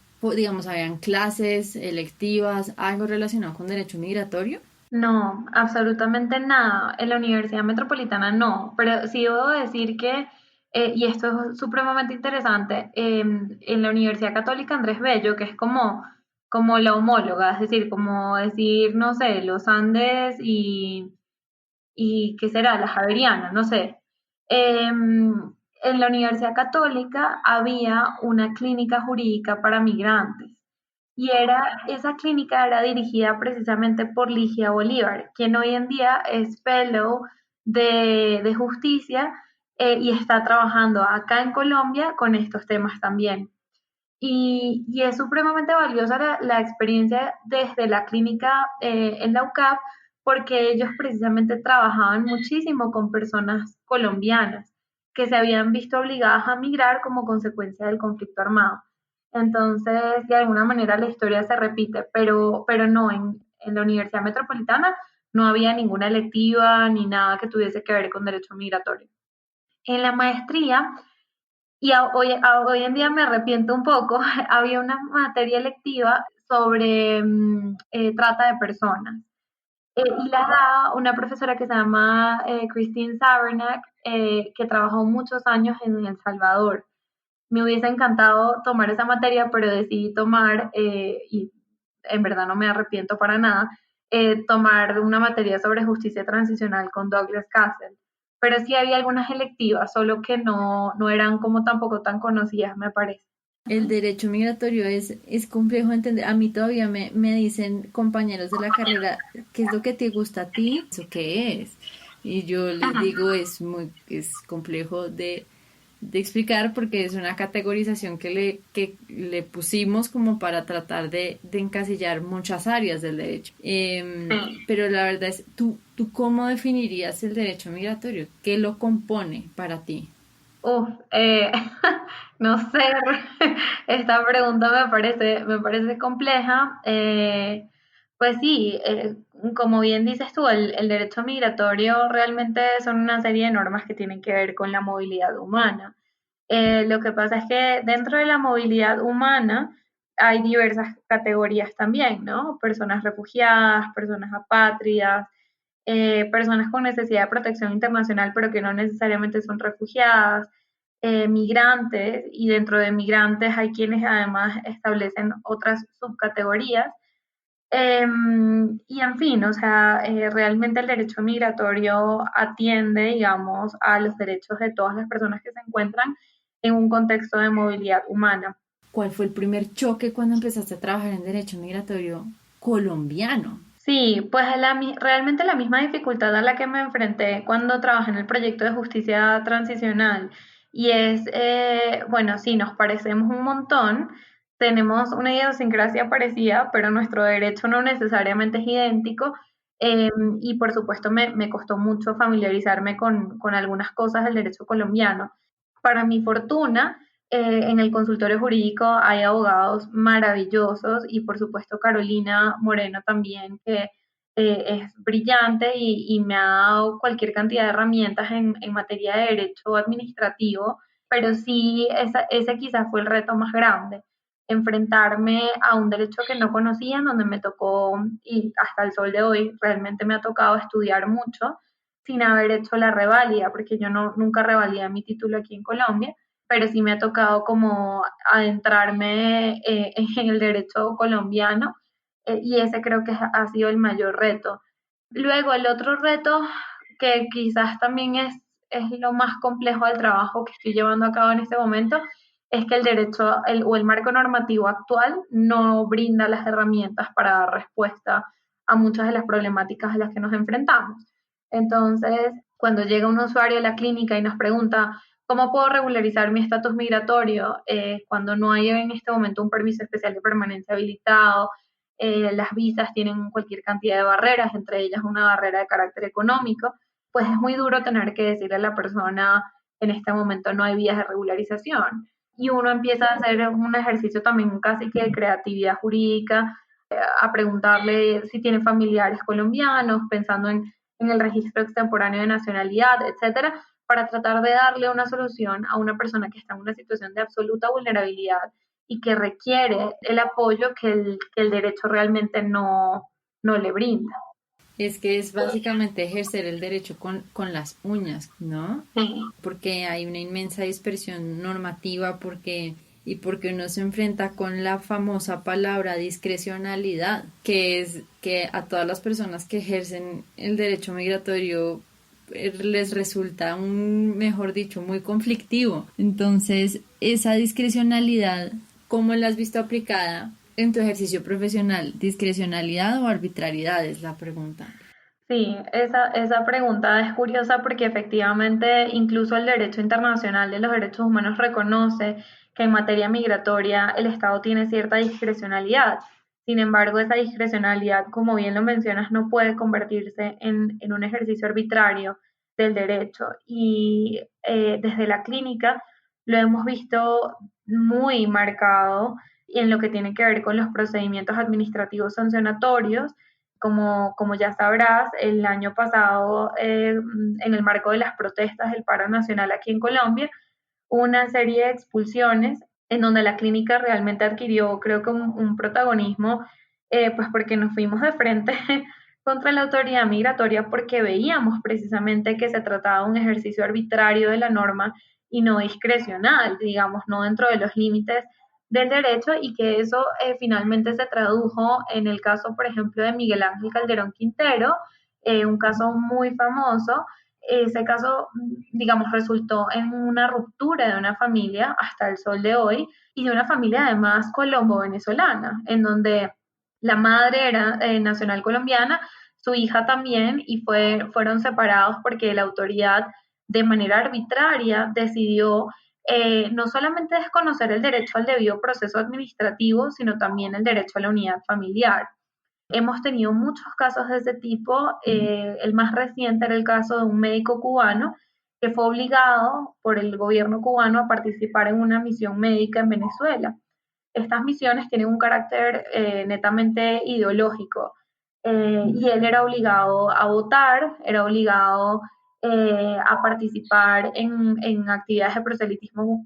clases electivas, algo relacionado con derecho migratorio. No, absolutamente nada. En la Universidad Metropolitana no, pero sí debo decir que, y esto es supremamente interesante, en la Universidad Católica Andrés Bello, que es como como la homóloga, es decir, como decir, no sé, los Andes y ¿qué será? La Javeriana, no sé. En la Universidad Católica había una clínica jurídica para migrantes y esa clínica era dirigida precisamente por Ligia Bolívar, quien hoy en día es fellow de justicia y está trabajando acá en Colombia con estos temas también. Y es supremamente valiosa la experiencia desde la clínica en la UCAP porque ellos precisamente trabajaban muchísimo con personas colombianas que se habían visto obligadas a migrar como consecuencia del conflicto armado. Entonces, de alguna manera la historia se repite, pero no, en la Universidad Metropolitana no había ninguna electiva ni nada que tuviese que ver con derecho migratorio. En la maestría, hoy en día me arrepiento un poco, había una materia electiva sobre trata de personas. Y la da una profesora que se llama Christine Sabernac, que trabajó muchos años en El Salvador. Me hubiese encantado tomar esa materia, pero decidí tomar, y en verdad no me arrepiento para nada, tomar una materia sobre justicia transicional con Douglas Castle. Pero sí había algunas electivas, solo que no eran como tampoco tan conocidas, me parece. El derecho migratorio es complejo de entender. A mí todavía me dicen compañeros de la carrera, ¿qué es lo que te gusta a ti? ¿Eso qué es? Y yo les digo, es complejo de explicar porque es una categorización que le pusimos como para tratar de encasillar muchas áreas del derecho. Pero la verdad es, ¿tú cómo definirías el derecho migratorio? ¿Qué lo compone para ti? Uf, no sé, esta pregunta me parece compleja. Pues sí, como bien dices tú, el derecho migratorio realmente son una serie de normas que tienen que ver con la movilidad humana. Lo que pasa es que dentro de la movilidad humana hay diversas categorías también, ¿no? Personas refugiadas, personas apátridas, personas con necesidad de protección internacional, pero que no necesariamente son refugiadas, migrantes, y dentro de migrantes hay quienes además establecen otras subcategorías. Y en fin, o sea, realmente el derecho migratorio atiende, digamos, a los derechos de todas las personas que se encuentran en un contexto de movilidad humana. ¿Cuál fue el primer choque cuando empezaste a trabajar en derecho migratorio colombiano? Sí, pues realmente la misma dificultad a la que me enfrenté cuando trabajé en el proyecto de justicia transicional. Y es, bueno, sí, nos parecemos un montón, tenemos una idiosincrasia parecida, pero nuestro derecho no necesariamente es idéntico. eh, y por supuesto me costó mucho familiarizarme con algunas cosas del derecho colombiano. Para mi fortuna, en el consultorio jurídico hay abogados maravillosos y por supuesto Carolina Moreno también, que es brillante y me ha dado cualquier cantidad de herramientas en materia de derecho administrativo, pero sí, ese quizás fue el reto más grande, enfrentarme a un derecho que no conocía, en donde me tocó, y hasta el sol de hoy realmente me ha tocado estudiar mucho sin haber hecho la reválida, porque yo nunca revalidé mi título aquí en Colombia, pero sí me ha tocado como adentrarme en el derecho colombiano y ese creo que ha sido el mayor reto. Luego el otro reto que quizás también es lo más complejo del trabajo que estoy llevando a cabo en este momento es que el derecho o el marco normativo actual no brinda las herramientas para dar respuesta a muchas de las problemáticas a las que nos enfrentamos. Entonces, cuando llega un usuario a la clínica y nos pregunta, ¿cómo puedo regularizar mi estatus migratorio cuando no hay en este momento un permiso especial de permanencia habilitado? Las visas tienen cualquier cantidad de barreras, entre ellas una barrera de carácter económico, pues es muy duro tener que decirle a la persona, en este momento no hay vías de regularización. Y uno empieza a hacer un ejercicio también casi que de creatividad jurídica, a preguntarle si tiene familiares colombianos, pensando en el registro extemporáneo de nacionalidad, etcétera, para tratar de darle una solución a una persona que está en una situación de absoluta vulnerabilidad y que requiere el apoyo que el derecho realmente no le brinda. Es que es básicamente ejercer el derecho con las uñas, ¿no? Sí. Porque hay una inmensa dispersión normativa, porque y porque uno se enfrenta con la famosa palabra discrecionalidad, que es que a todas las personas que ejercen el derecho migratorio les resulta mejor dicho, muy conflictivo. Entonces, esa discrecionalidad, ¿cómo la has visto aplicada en tu ejercicio profesional? ¿Discrecionalidad o arbitrariedad es la pregunta? Sí, esa pregunta es curiosa porque efectivamente incluso el derecho internacional de los derechos humanos reconoce que en materia migratoria el Estado tiene cierta discrecionalidad. Sin embargo, esa discrecionalidad, como bien lo mencionas, no puede convertirse en un ejercicio arbitrario del derecho. Y desde la clínica lo hemos visto muy marcado en lo que tiene que ver con los procedimientos administrativos sancionatorios. Como ya sabrás, el año pasado, en el marco de las protestas del paro nacional aquí en Colombia, hubo una serie de expulsiones en donde la clínica realmente adquirió, creo que un protagonismo, pues porque nos fuimos de frente contra la autoridad migratoria porque veíamos precisamente que se trataba de un ejercicio arbitrario de la norma y no discrecional, digamos, no dentro de los límites del derecho, y que eso finalmente se tradujo en el caso, por ejemplo, de Miguel Ángel Calderón Quintero, un caso muy famoso. Ese caso, digamos, resultó en una ruptura de una familia hasta el sol de hoy, y de una familia además colombo-venezolana, en donde la madre era nacional colombiana, su hija también, y fueron separados porque la autoridad de manera arbitraria decidió no solamente desconocer el derecho al debido proceso administrativo, sino también el derecho a la unidad familiar. Hemos tenido muchos casos de ese tipo. El más reciente era el caso de un médico cubano que fue obligado por el gobierno cubano a participar en una misión médica en Venezuela. Estas misiones tienen un carácter netamente ideológico, y él era obligado a votar, era obligado a participar en actividades de proselitismo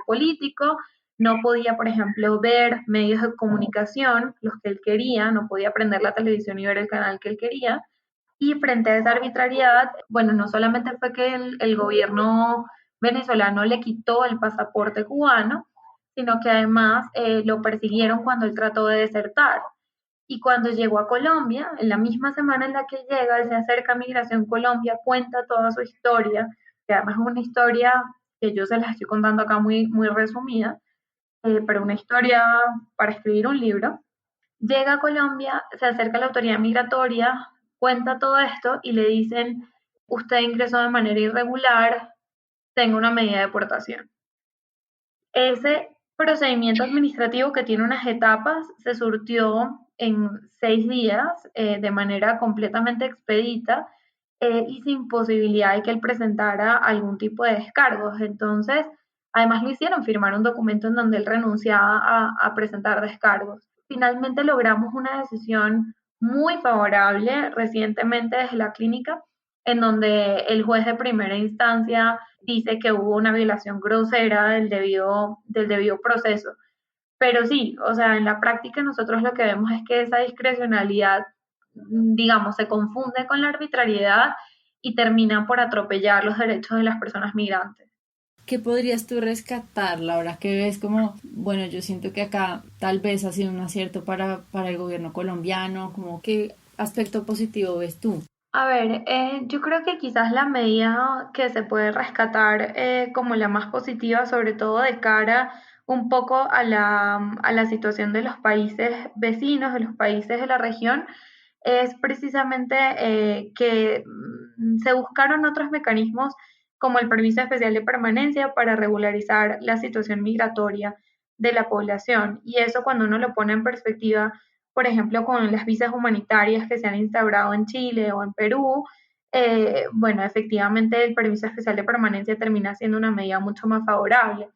político. No podía, por ejemplo, ver medios de comunicación, los que él quería, no podía prender la televisión y ver el canal que él quería. Y frente a esa arbitrariedad, bueno, no solamente fue que el gobierno venezolano le quitó el pasaporte cubano, sino que además lo persiguieron cuando él trató de desertar. Y cuando llegó a Colombia, en la misma semana en la que llega, él se acerca a Migración Colombia, cuenta toda su historia, que además es una historia que yo se la estoy contando acá muy, muy resumida, pero una historia para escribir un libro. Llega a Colombia, se acerca a la autoridad migratoria, cuenta todo esto y le dicen: usted ingresó de manera irregular, tenga una medida de deportación. Ese procedimiento administrativo, que tiene unas etapas, se surtió en 6 días, de manera completamente expedita, y sin posibilidad de que él presentara algún tipo de descargos. Entonces, además lo hicieron firmar un documento en donde él renunciaba a presentar descargos. Finalmente logramos una decisión muy favorable recientemente desde la clínica, en donde el juez de primera instancia dice que hubo una violación grosera del debido proceso. Pero sí, o sea, en la práctica nosotros lo que vemos es que esa discrecionalidad, digamos, se confunde con la arbitrariedad y termina por atropellar los derechos de las personas migrantes. ¿Qué podrías tú rescatar, Laura? Que ves como, bueno, yo siento que acá tal vez ha sido un acierto para el gobierno colombiano, como qué aspecto positivo ves tú? A ver, yo creo que quizás la medida que se puede rescatar como la más positiva, sobre todo de cara un poco a la situación de los países vecinos, de los países de la región, es precisamente que se buscaron otros mecanismos como el permiso especial de permanencia para regularizar la situación migratoria de la población. Y eso, cuando uno lo pone en perspectiva, por ejemplo, con las visas humanitarias que se han instaurado en Chile o en Perú, bueno, efectivamente el permiso especial de permanencia termina siendo una medida mucho más favorable.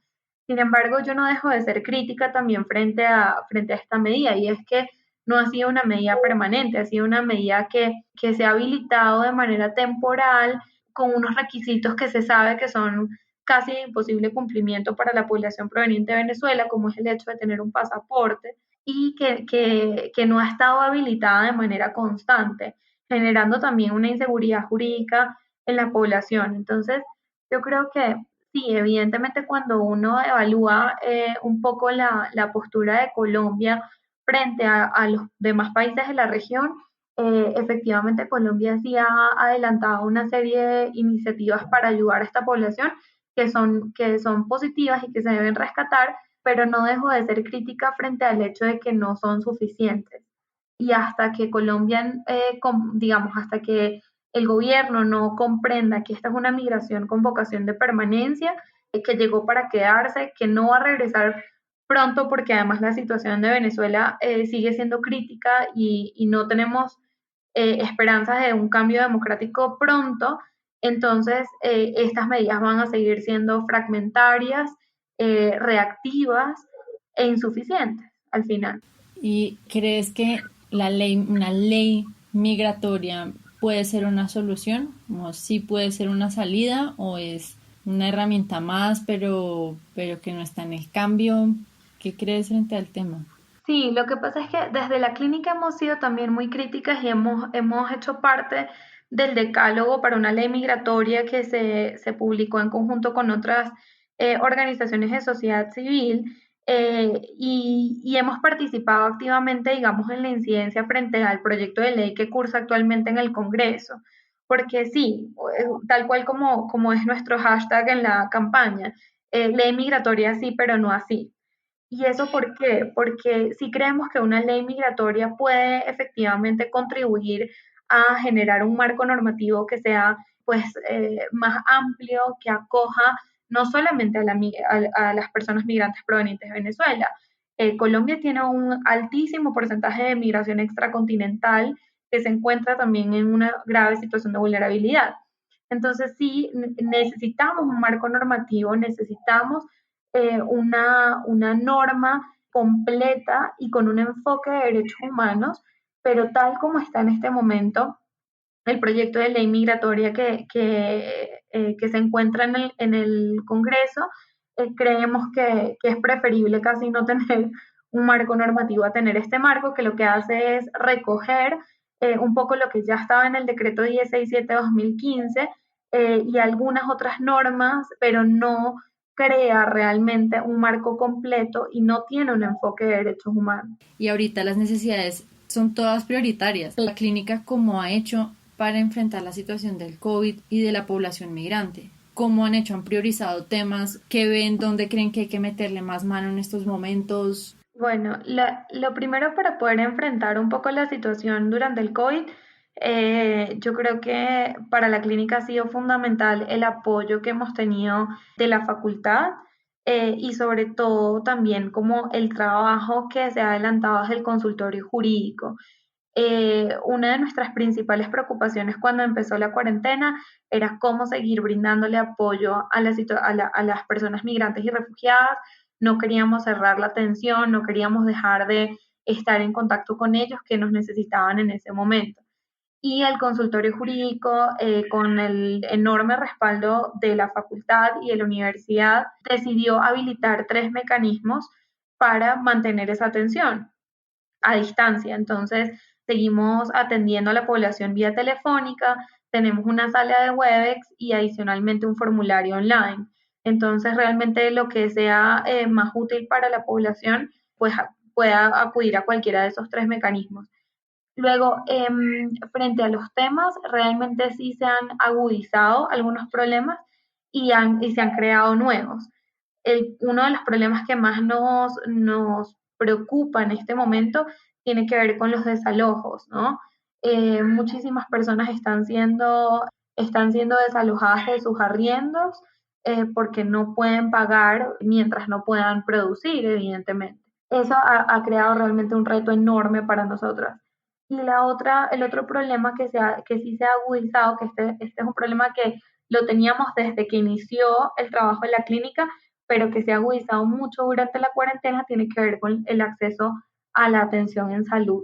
Sin embargo, yo no dejo de ser crítica también frente a esta medida, y es que no ha sido una medida permanente, ha sido una medida que se ha habilitado de manera temporal, con unos requisitos que se sabe que son casi de imposible cumplimiento para la población proveniente de Venezuela, como es el hecho de tener un pasaporte, y que no ha estado habilitada de manera constante, generando también una inseguridad jurídica en la población. Entonces, yo creo que sí, evidentemente cuando uno evalúa un poco la postura de Colombia frente a los demás países de la región, efectivamente Colombia sí ha adelantado una serie de iniciativas para ayudar a esta población que son positivas y que se deben rescatar, pero no dejo de ser crítica frente al hecho de que no son suficientes. Y hasta que Colombia, digamos, hasta que el gobierno no comprenda que esta es una migración con vocación de permanencia, que llegó para quedarse, que no va a regresar pronto, porque además la situación de Venezuela sigue siendo crítica y no tenemos esperanzas de un cambio democrático pronto. Entonces, estas medidas van a seguir siendo fragmentarias, reactivas e insuficientes al final. ¿Y crees que una ley migratoria puede ser una solución? ¿O sí puede ser una salida? ¿O es una herramienta más, pero que no está en el cambio? ¿Qué crees frente al tema? Sí, lo que pasa es que desde la clínica hemos sido también muy críticas y hemos hecho parte del decálogo para una ley migratoria que se publicó en conjunto con otras organizaciones de sociedad civil, y hemos participado activamente, digamos, en la incidencia frente al proyecto de ley que cursa actualmente en el Congreso. Porque sí, tal cual como es nuestro hashtag en la campaña, ley migratoria sí, pero no así. ¿Y eso por qué? Porque sí creemos que una ley migratoria puede efectivamente contribuir a generar un marco normativo que sea pues más amplio, que acoja no solamente a las personas migrantes provenientes de Venezuela. Colombia tiene un altísimo porcentaje de migración extracontinental que se encuentra también en una grave situación de vulnerabilidad. Entonces sí, necesitamos un marco normativo, necesitamos una norma completa y con un enfoque de derechos humanos, pero tal como está en este momento el proyecto de ley migratoria que se encuentra en el Congreso, creemos que es preferible casi no tener un marco normativo a tener este marco, que lo que hace es recoger un poco lo que ya estaba en el decreto 1067-2015 y algunas otras normas, pero no crea realmente un marco completo y no tiene un enfoque de derechos humanos. Y ahorita las necesidades son todas prioritarias. La clínica, ¿cómo ha hecho para enfrentar la situación del COVID y de la población migrante? ¿Cómo han hecho? ¿Han priorizado temas? ¿Qué ven? ¿Dónde creen que hay que meterle más mano en estos momentos? Bueno, lo primero para poder enfrentar un poco la situación durante el COVID, yo creo que para la clínica ha sido fundamental el apoyo que hemos tenido de la facultad, y sobre todo también como el trabajo que se ha adelantado desde el consultorio jurídico. Una de nuestras principales preocupaciones cuando empezó la cuarentena era cómo seguir brindándole apoyo a las personas migrantes y refugiadas. No queríamos cerrar la atención, no queríamos dejar de estar en contacto con ellos que nos necesitaban en ese momento. Y el consultorio jurídico, con el enorme respaldo de la facultad y de la universidad, decidió habilitar 3 mecanismos para mantener esa atención a distancia. Entonces, seguimos atendiendo a la población vía telefónica, tenemos una sala de Webex y adicionalmente un formulario online. Entonces, realmente lo que sea más útil para la población, pues pueda acudir a cualquiera de esos 3 mecanismos. Luego, frente a los temas, realmente sí se han agudizado algunos problemas y se han creado nuevos. Uno de los problemas que más nos preocupa en este momento tiene que ver con los desalojos, ¿no? Muchísimas personas están siendo desalojadas de sus arriendos porque no pueden pagar mientras no puedan producir, evidentemente. Eso ha creado realmente un reto enorme para nosotras. Y el otro problema que sí se ha agudizado, que este es un problema que lo teníamos desde que inició el trabajo en la clínica, pero que se ha agudizado mucho durante la cuarentena, tiene que ver con el acceso a la atención en salud.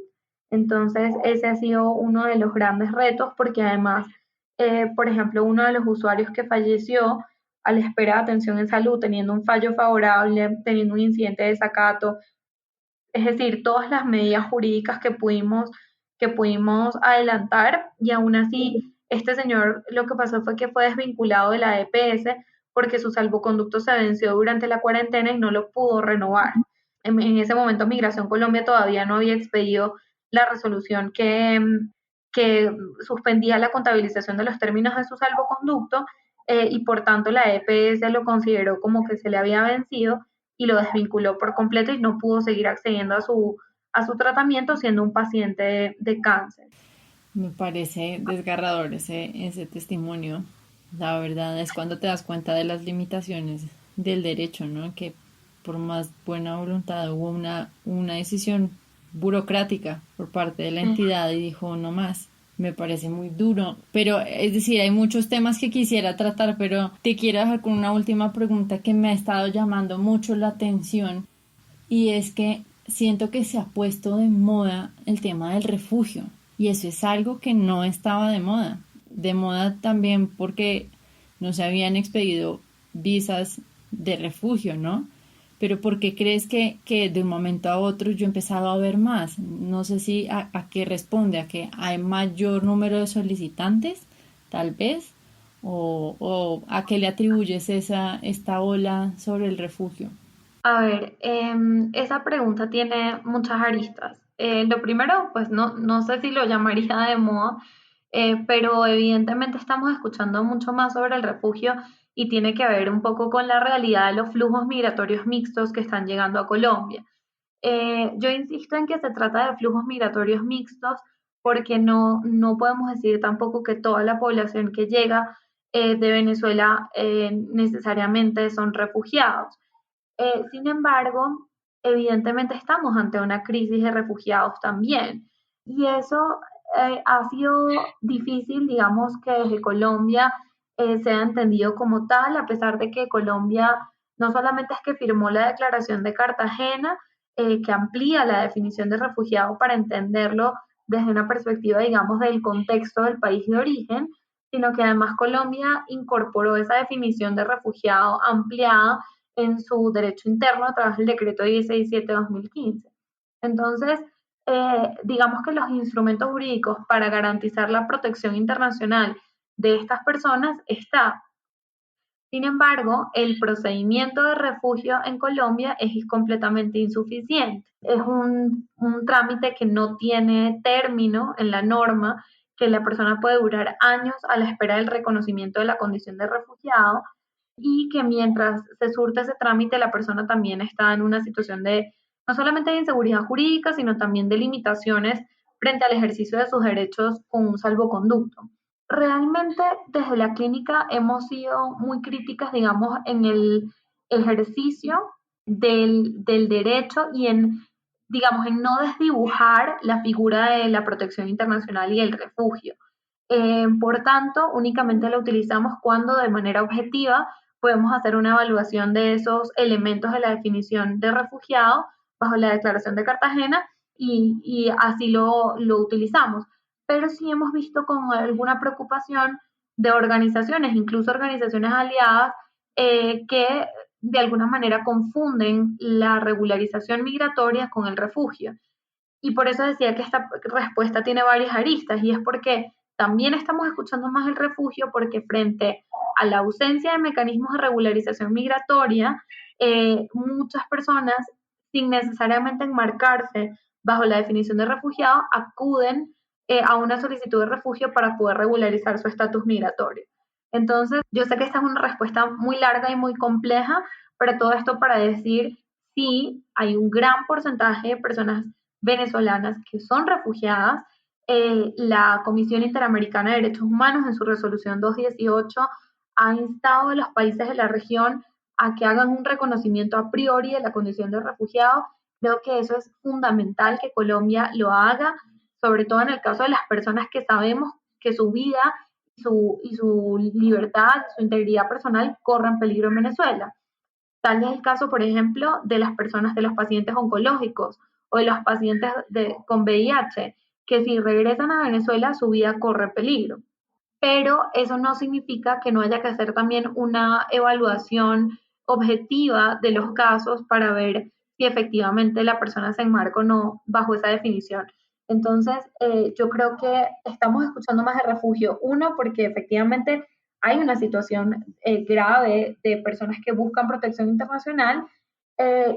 Entonces, ese ha sido uno de los grandes retos, porque además, por ejemplo, uno de los usuarios que falleció a la espera de atención en salud, teniendo un fallo favorable, teniendo un incidente de desacato, es decir, todas las medidas jurídicas que pudimos adelantar, y aún así este señor lo que pasó fue que fue desvinculado de la EPS porque su salvoconducto se venció durante la cuarentena y no lo pudo renovar. En ese momento Migración Colombia todavía no había expedido la resolución que suspendía la contabilización de los términos de su salvoconducto, y por tanto la EPS lo consideró como que se le había vencido y lo desvinculó por completo y no pudo seguir accediendo a su tratamiento siendo un paciente de cáncer. Me parece desgarrador ese testimonio. La verdad es cuando te das cuenta de las limitaciones del derecho, ¿no? Que por más buena voluntad hubo una decisión burocrática por parte de la entidad y dijo no más. Me parece muy duro, pero es decir, hay muchos temas que quisiera tratar, pero te quiero dejar con una última pregunta que me ha estado llamando mucho la atención, y es que siento que se ha puesto de moda el tema del refugio, y eso es algo que no estaba de moda también porque no se habían expedido visas de refugio, ¿no? Pero ¿por qué crees que de un momento a otro yo he empezado a ver más? No sé si a qué responde, a que hay mayor número de solicitantes, tal vez, o a qué le atribuyes esta ola sobre el refugio. A ver, esa pregunta tiene muchas aristas. Lo primero, pues no sé si lo llamaría de moda, pero evidentemente estamos escuchando mucho más sobre el refugio y tiene que ver un poco con la realidad de los flujos migratorios mixtos que están llegando a Colombia. Yo insisto en que se trata de flujos migratorios mixtos porque no podemos decir tampoco que toda la población que llega de Venezuela necesariamente son refugiados. Sin embargo, evidentemente estamos ante una crisis de refugiados también. Y eso ha sido difícil, digamos, que desde Colombia sea entendido como tal, a pesar de que Colombia no solamente es que firmó la Declaración de Cartagena, que amplía la definición de refugiado para entenderlo desde una perspectiva, digamos, del contexto del país de origen, sino que además Colombia incorporó esa definición de refugiado ampliada en su derecho interno a través del decreto 167/2015. Entonces, digamos que los instrumentos jurídicos para garantizar la protección internacional de estas personas está. Sin embargo, el procedimiento de refugio en Colombia es completamente insuficiente. Es un trámite que no tiene término en la norma, que la persona puede durar años a la espera del reconocimiento de la condición de refugiado, y que mientras se surte ese trámite la persona también está en una situación de no solamente de inseguridad jurídica, sino también de limitaciones frente al ejercicio de sus derechos con un salvoconducto. Realmente desde la clínica hemos sido muy críticas, digamos, en el ejercicio del derecho y digamos, en no desdibujar la figura de la protección internacional y el refugio. Por tanto, únicamente la utilizamos cuando de manera objetiva podemos hacer una evaluación de esos elementos de la definición de refugiado bajo la Declaración de Cartagena y así lo utilizamos. Pero sí hemos visto con alguna preocupación de organizaciones, incluso organizaciones aliadas, que de alguna manera confunden la regularización migratoria con el refugio. Y por eso decía que esta respuesta tiene varias aristas, y es porque también estamos escuchando más el refugio porque frente a la ausencia de mecanismos de regularización migratoria, muchas personas, sin necesariamente enmarcarse bajo la definición de refugiado, acuden a una solicitud de refugio para poder regularizar su estatus migratorio. Entonces, yo sé que esta es una respuesta muy larga y muy compleja, pero todo esto para decir sí, hay un gran porcentaje de personas venezolanas que son refugiadas. La Comisión Interamericana de Derechos Humanos en su resolución 218 ha instado a los países de la región a que hagan un reconocimiento a priori de la condición de refugiado. Creo que eso es fundamental que Colombia lo haga, sobre todo en el caso de las personas que sabemos que su vida y su libertad, su integridad personal corren peligro en Venezuela. Tal es el caso, por ejemplo, de las personas, de los pacientes oncológicos o de los pacientes con VIH, que si regresan a Venezuela su vida corre peligro. Pero eso no significa que no haya que hacer también una evaluación objetiva de los casos para ver si efectivamente la persona se enmarca o no bajo esa definición. Entonces, yo creo que estamos escuchando más de refugio. Uno, porque efectivamente hay una situación grave de personas que buscan protección internacional,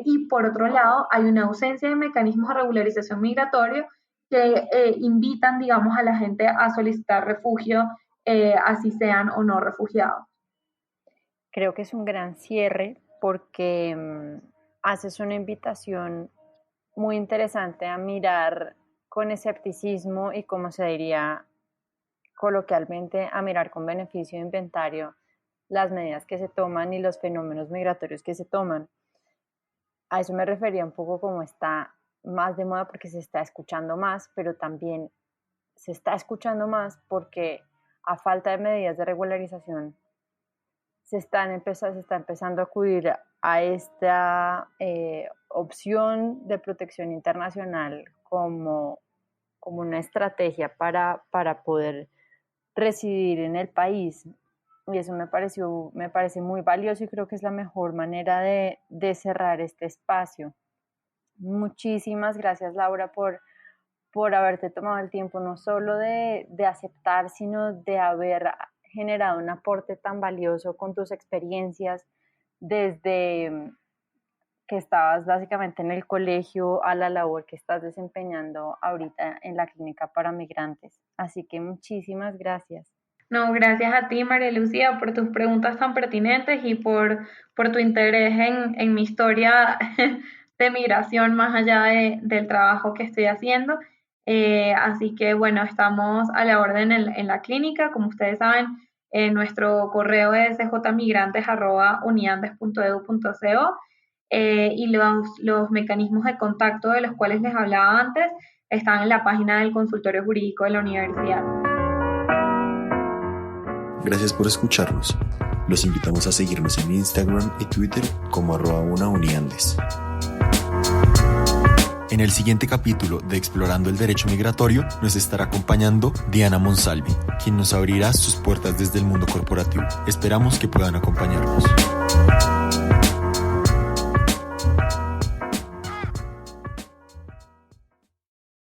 y por otro lado hay una ausencia de mecanismos de regularización migratoria que invitan, digamos, a la gente a solicitar refugio, así sean o no refugiados. Creo que es un gran cierre porque haces una invitación muy interesante a mirar con escepticismo y, como se diría coloquialmente, a mirar con beneficio de inventario las medidas que se toman y los fenómenos migratorios que se toman. A eso me refería un poco, como está más de moda porque se está escuchando más, pero también se está escuchando más porque a falta de medidas de regularización se está empezando a acudir a esta opción de protección internacional como una estrategia para poder residir en el país. Y eso me parece muy valioso y creo que es la mejor manera de cerrar este espacio. Muchísimas gracias, Laura, por haberte tomado el tiempo no solo de aceptar, sino de haber generado un aporte tan valioso con tus experiencias desde que estabas básicamente en el colegio a la labor que estás desempeñando ahorita en la clínica para migrantes. Así que muchísimas gracias. No, gracias a ti, María Lucía, por tus preguntas tan pertinentes y por tu interés en mi historia de migración más allá del trabajo que estoy haciendo. Así que, bueno, estamos a la orden en la clínica. Como ustedes saben, nuestro correo es cjmigrante@uniandes.edu.co, y los mecanismos de contacto de los cuales les hablaba antes están en la página del consultorio jurídico de la universidad. Gracias por escucharnos. Los invitamos a seguirnos en Instagram y Twitter como @unauniandes. En el siguiente capítulo de Explorando el Derecho Migratorio nos estará acompañando Diana Monsalvi, quien nos abrirá sus puertas desde el mundo corporativo. Esperamos que puedan acompañarnos.